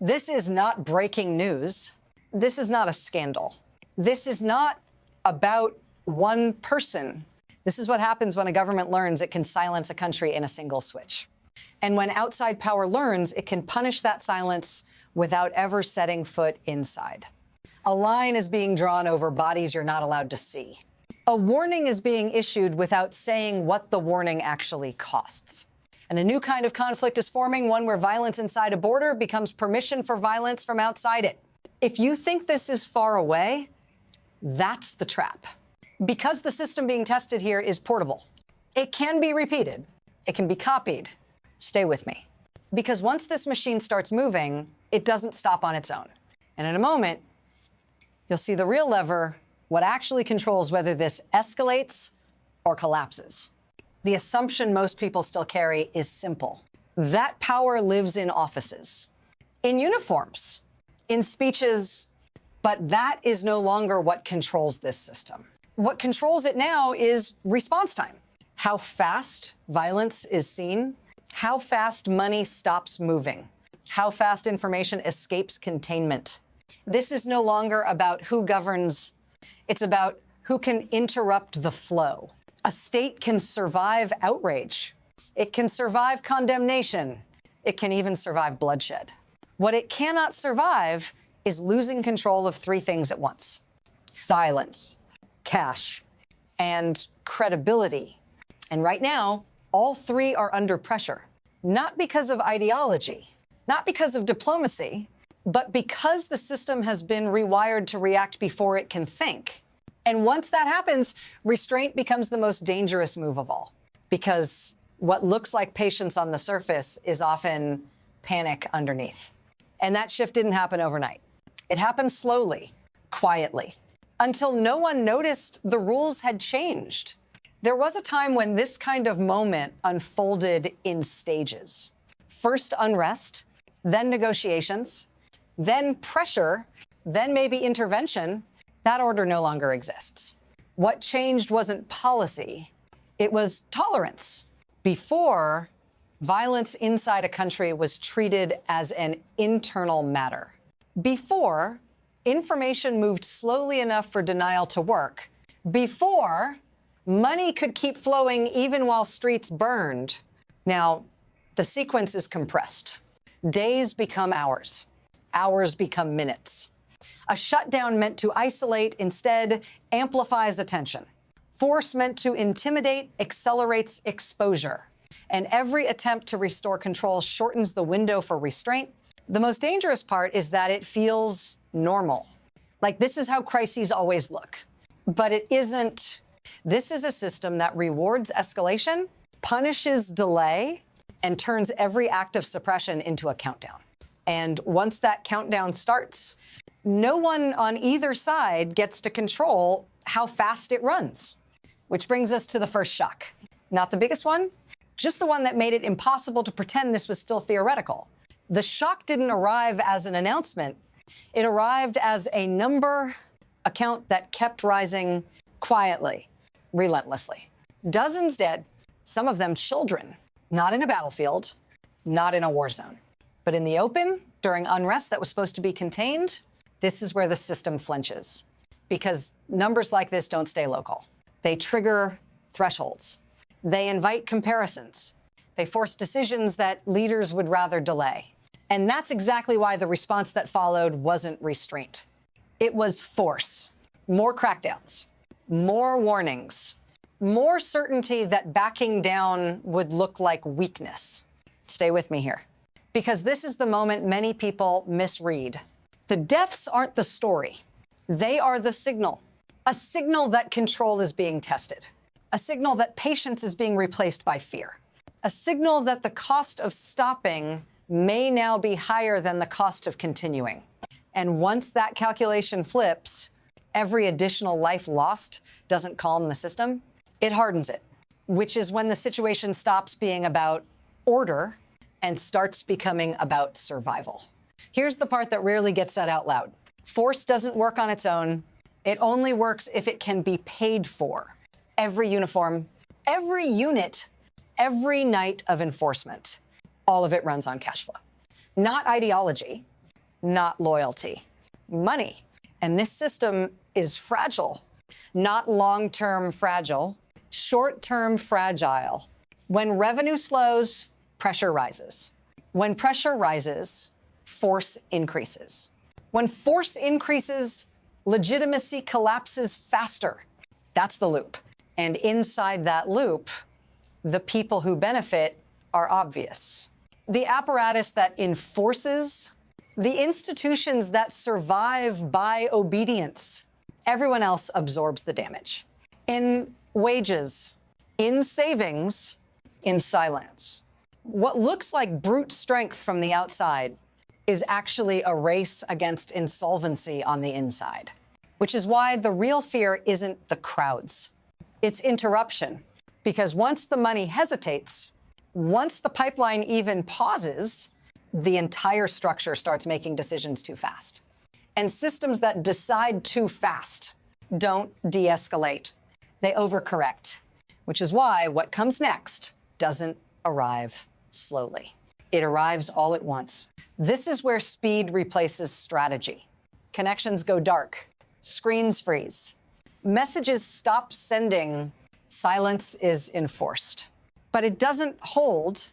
This is not breaking news. This is not a scandal. This is not about one person. This is what happens when a government learns it can silence a country in a single switch. And when outside power learns it can punish that silence without ever setting foot inside. A line is being drawn over bodies you're not allowed to see. A warning is being issued without saying what the warning actually costs. And a new kind of conflict is forming, one where violence inside a border becomes permission for violence from outside it. If you think this is far away, that's the trap. Because the system being tested here is portable. It can be repeated. It can be copied. Stay with me. Because once this machine starts moving, it doesn't stop on its own. And in a moment, you'll see the real lever, what actually controls whether this escalates or collapses. The assumption most people still carry is simple. That power lives in offices, in uniforms, in speeches, but that is no longer what controls this system. What controls it now is response time. How fast violence is seen, how fast money stops moving, how fast information escapes containment. This is no longer about who governs. It's about who can interrupt the flow. A state can survive outrage. It can survive condemnation. It can even survive bloodshed. What it cannot survive is losing control of three things at once: silence, cash, and credibility. And right now, all three are under pressure, not because of ideology, not because of diplomacy, but because the system has been rewired to react before it can think. And once that happens, restraint becomes the most dangerous move of all, because what looks like patience on the surface is often panic underneath. And that shift didn't happen overnight. It happened slowly, quietly, until no one noticed the rules had changed. There was a time when this kind of moment unfolded in stages. First unrest, then negotiations, then pressure, then maybe intervention. That order no longer exists. What changed wasn't policy, it was tolerance. Before, violence inside a country was treated as an internal matter. Before, information moved slowly enough for denial to work. Before, money could keep flowing even while streets burned. Now, the sequence is compressed. Days become hours. Hours become minutes. A shutdown meant to isolate instead amplifies attention. Force meant to intimidate accelerates exposure. And every attempt to restore control shortens the window for restraint. The most dangerous part is that it feels normal. Like this is how crises always look. But it isn't. This is a system that rewards escalation, punishes delay, and turns every act of suppression into a countdown. And once that countdown starts, no one on either side gets to control how fast it runs. Which brings us to the first shock. Not the biggest one, just the one that made it impossible to pretend this was still theoretical. The shock didn't arrive as an announcement. It arrived as a number, a count that kept rising quietly, relentlessly. Dozens dead, some of them children, not in a battlefield, not in a war zone. But in the open, during unrest that was supposed to be contained, this is where the system flinches. Because numbers like this don't stay local. They trigger thresholds. They invite comparisons. They force decisions that leaders would rather delay. And that's exactly why the response that followed wasn't restraint. It was force. More crackdowns, more warnings, more certainty that backing down would look like weakness. Stay with me here, because this is the moment many people misread. The deaths aren't the story. They are the signal. A signal that control is being tested. A signal that patience is being replaced by fear. A signal that the cost of stopping may now be higher than the cost of continuing. And once that calculation flips, every additional life lost doesn't calm the system. It hardens it, which is when the situation stops being about order and starts becoming about survival. Here's the part that rarely gets said out loud. Force doesn't work on its own. It only works if it can be paid for. Every uniform, every unit, every night of enforcement, all of it runs on cash flow. Not ideology, not loyalty. Money. And this system is fragile, not long-term fragile, short-term fragile. When revenue slows, pressure rises. When pressure rises, force increases. When force increases, legitimacy collapses faster. That's the loop. And inside that loop, the people who benefit are obvious. The apparatus that enforces, the institutions that survive by obedience, everyone else absorbs the damage. In wages, in savings, in silence. What looks like brute strength from the outside is actually a race against insolvency on the inside, which is why the real fear isn't the crowds. It's interruption, because once the money hesitates, once the pipeline even pauses, the entire structure starts making decisions too fast. And systems that decide too fast don't de-escalate. They overcorrect, which is why what comes next doesn't arrive slowly. It arrives all at once. This is where speed replaces strategy. Connections go dark. Screens freeze. Messages stop sending. Silence is enforced. But it doesn't hold.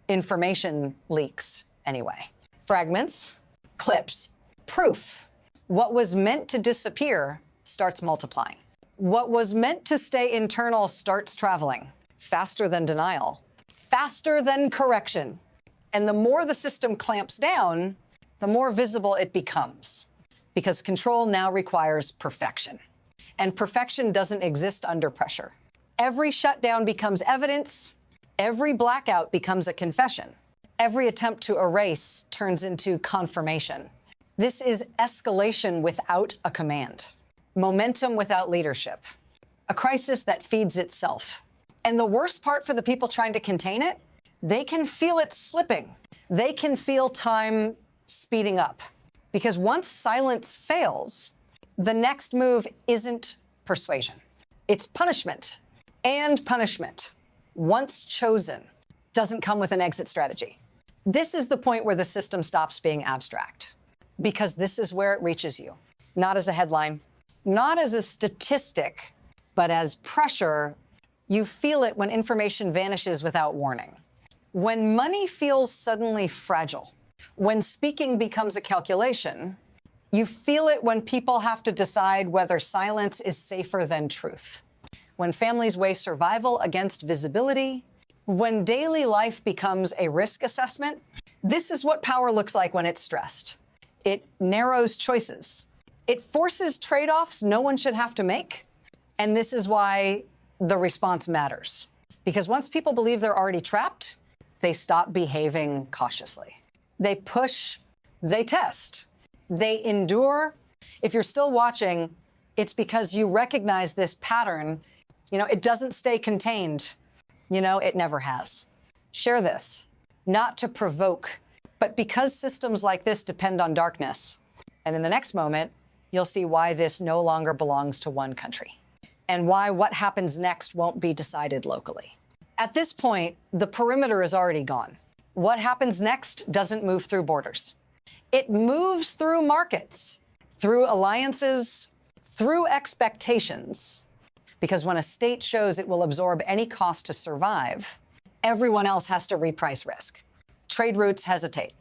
Information leaks anyway. Fragments, clips, proof. What was meant to disappear starts multiplying. What was meant to stay internal starts traveling. Faster than denial. Faster than correction. And the more the system clamps down, the more visible it becomes. Because control now requires perfection. And perfection doesn't exist under pressure. Every shutdown becomes evidence. Every blackout becomes a confession. Every attempt to erase turns into confirmation. This is escalation without a command. Momentum without leadership. A crisis that feeds itself. And the worst part for the people trying to contain it, they can feel it slipping. They can feel time speeding up. Because once silence fails, the next move isn't persuasion. It's punishment. And punishment, once chosen, doesn't come with an exit strategy. This is the point where the system stops being abstract. Because this is where it reaches you. Not as a headline, not as a statistic, but as pressure. You feel it when information vanishes without warning. When money feels suddenly fragile, when speaking becomes a calculation, you feel it when people have to decide whether silence is safer than truth. When families weigh survival against visibility, when daily life becomes a risk assessment, this is what power looks like when it's stressed. It narrows choices. It forces trade-offs no one should have to make. And this is why the response matters. Because once people believe they're already trapped, they stop behaving cautiously. They push, they test, they endure. If you're still watching, it's because you recognize this pattern. It doesn't stay contained. It never has. Share this, not to provoke, but because systems like this depend on darkness. And in the next moment, you'll see why this no longer belongs to one country and why what happens next won't be decided locally. At this point, the perimeter is already gone. What happens next doesn't move through borders. It moves through markets, through alliances, through expectations. Because when a state shows it will absorb any cost to survive, everyone else has to reprice risk. Trade routes hesitate.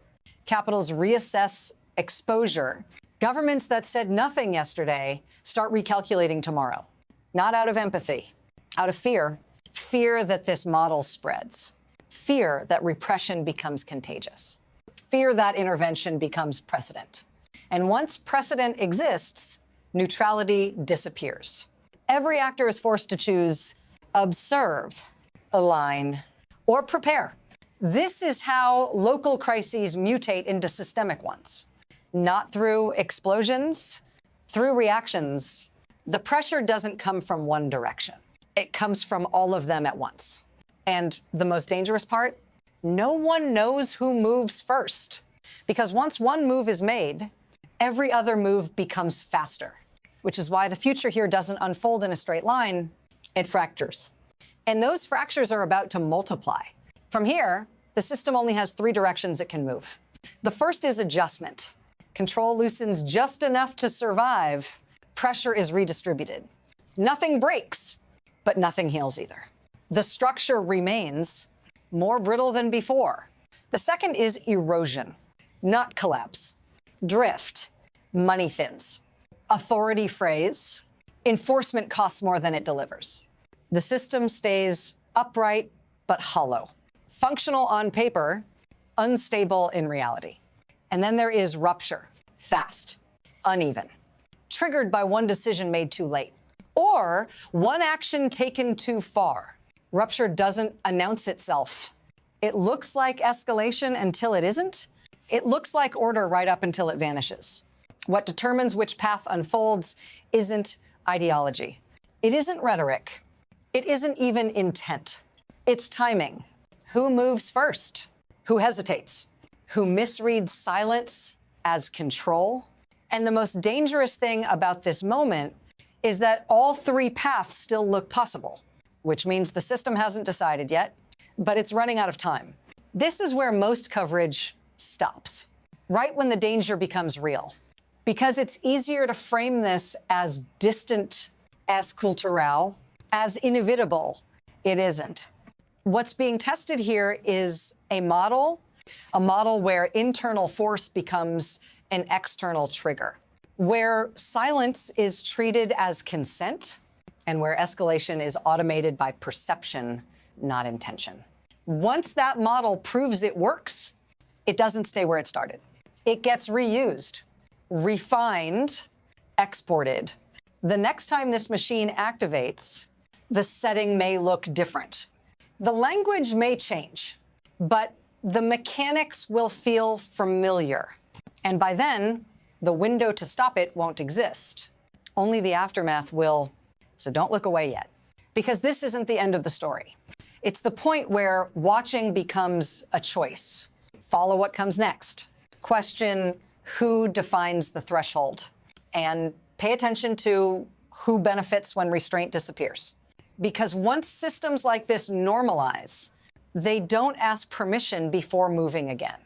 Capitals reassess exposure. Governments that said nothing yesterday start recalculating tomorrow. Not out of empathy, out of fear. Fear that this model spreads. Fear that repression becomes contagious. Fear that intervention becomes precedent. And once precedent exists, neutrality disappears. Every actor is forced to choose observe, align, or prepare. This is how local crises mutate into systemic ones. Not through explosions, through reactions. The pressure doesn't come from one direction. It comes from all of them at once. And the most dangerous part, no one knows who moves first. Because once one move is made, every other move becomes faster. Which is why the future here doesn't unfold in a straight line, it fractures. And those fractures are about to multiply. From here, the system only has 3 directions it can move. The first is adjustment. Control loosens just enough to survive. Pressure is redistributed. Nothing breaks, but nothing heals either. The structure remains more brittle than before. The second is erosion, not collapse. Drift, money thins. Authority frays, enforcement costs more than it delivers. The system stays upright but hollow. Functional on paper, unstable in reality. And then there is rupture, fast, uneven, triggered by one decision made too late, or one action taken too far. Rupture doesn't announce itself. It looks like escalation until it isn't. It looks like order right up until it vanishes. What determines which path unfolds isn't ideology. It isn't rhetoric. It isn't even intent. It's timing. Who moves first? Who hesitates? Who misreads silence as control? And the most dangerous thing about this moment is that all three paths still look possible, which means the system hasn't decided yet, but it's running out of time. This is where most coverage stops, right when the danger becomes real, because it's easier to frame this as distant, as cultural, as inevitable. It isn't. What's being tested here is a model where internal force becomes an external trigger, where silence is treated as consent, and where escalation is automated by perception, not intention. Once that model proves it works, it doesn't stay where it started. It gets reused, refined, exported. The next time this machine activates, the setting may look different. The language may change, but the mechanics will feel familiar. And by then, the window to stop it won't exist. Only the aftermath will. So don't look away yet, because this isn't the end of the story. It's the point where watching becomes a choice. Follow what comes next. Question who defines the threshold, and pay attention to who benefits when restraint disappears. Because once systems like this normalize, they don't ask permission before moving again.